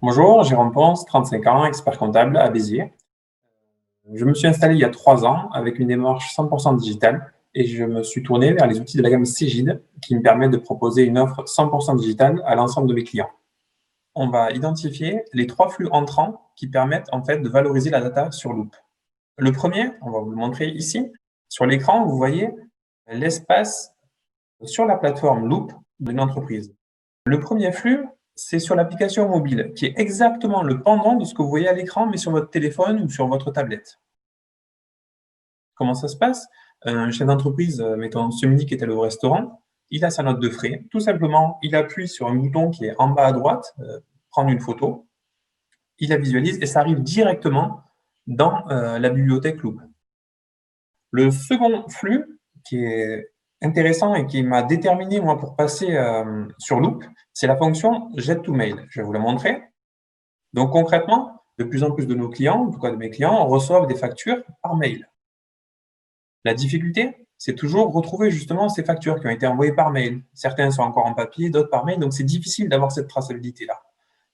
Bonjour, Jérôme Ponce, 35 ans, expert comptable à Béziers. Je me suis installé il y a 3 ans avec une démarche 100% digitale et je me suis tourné vers les outils de la gamme Cegid qui me permettent de proposer une offre 100% digitale à l'ensemble de mes clients. On va identifier les 3 flux entrants qui permettent en fait de valoriser la data sur Loop. Le premier, on va vous le montrer ici. Sur l'écran, vous voyez l'espace sur la plateforme Loop d'une entreprise. Le premier flux, c'est sur l'application mobile, qui est exactement le pendant de ce que vous voyez à l'écran, mais sur votre téléphone ou sur votre tablette. Comment ça se passe? Un chef d'entreprise, mettons ce midi qui était au restaurant, il a sa note de frais. Tout simplement, il appuie sur un bouton qui est en bas à droite, prendre une photo, il la visualise et ça arrive directement dans la bibliothèque Loop. Le second flux, qui est intéressant et qui m'a déterminé, moi, pour passer sur Loop, c'est la fonction Get to Mail. Je vais vous la montrer. Donc, concrètement, de plus en plus de nos clients, en tout cas de mes clients, reçoivent des factures par mail. La difficulté, c'est toujours retrouver justement ces factures qui ont été envoyées par mail. Certains sont encore en papier, d'autres par mail, donc c'est difficile d'avoir cette traçabilité-là.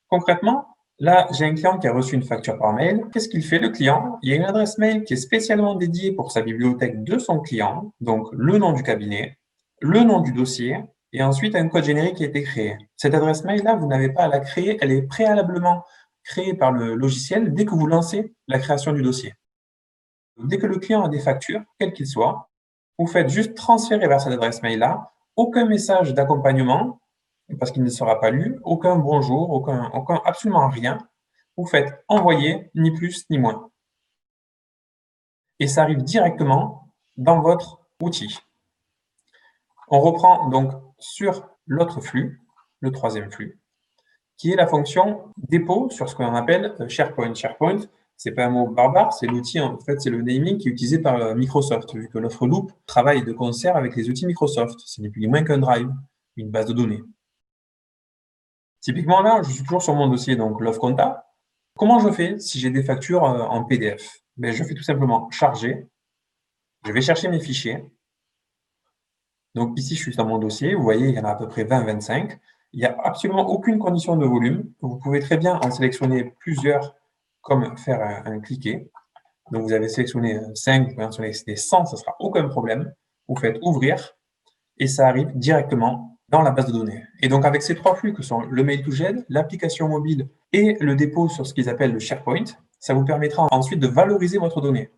Concrètement, là, j'ai un client qui a reçu une facture par mail. Qu'est-ce qu'il fait, le client? Il y a une adresse mail qui est spécialement dédiée pour sa bibliothèque de son client, donc le nom du cabinet, le nom du dossier, et ensuite un code générique qui a été créé. Cette adresse mail-là, vous n'avez pas à la créer, elle est préalablement créée par le logiciel dès que vous lancez la création du dossier. Dès que le client a des factures, quelles qu'ils soient, vous faites juste transférer vers cette adresse mail-là, aucun message d'accompagnement, parce qu'il ne sera pas lu, aucun bonjour, aucun absolument rien. Vous faites envoyer, ni plus ni moins. Et ça arrive directement dans votre outil. On reprend donc sur l'autre flux, le troisième flux, qui est la fonction dépôt sur ce qu'on appelle SharePoint. SharePoint, c'est pas un mot barbare, c'est l'outil, en fait, c'est le naming qui est utilisé par Microsoft, vu que l'offre Loop travaille de concert avec les outils Microsoft. Ce n'est plus ni moins qu'un drive, une base de données. Typiquement là, je suis toujours sur mon dossier, donc l'offre compta. Comment je fais si j'ai des factures en PDF? Ben, je fais tout simplement charger. Je vais chercher mes fichiers. Donc ici, je suis dans mon dossier. Vous voyez, il y en a à peu près 20-25. Il n'y a absolument aucune condition de volume. Vous pouvez très bien en sélectionner plusieurs, comme faire un cliquet. Donc vous avez sélectionné 5, vous pouvez en sélectionner 100, ça ne sera aucun problème. Vous faites ouvrir et ça arrive directement dans la base de données. Et donc avec ces 3 flux que sont le mail to GED, l'application mobile et le dépôt sur ce qu'ils appellent le SharePoint, ça vous permettra ensuite de valoriser votre donnée.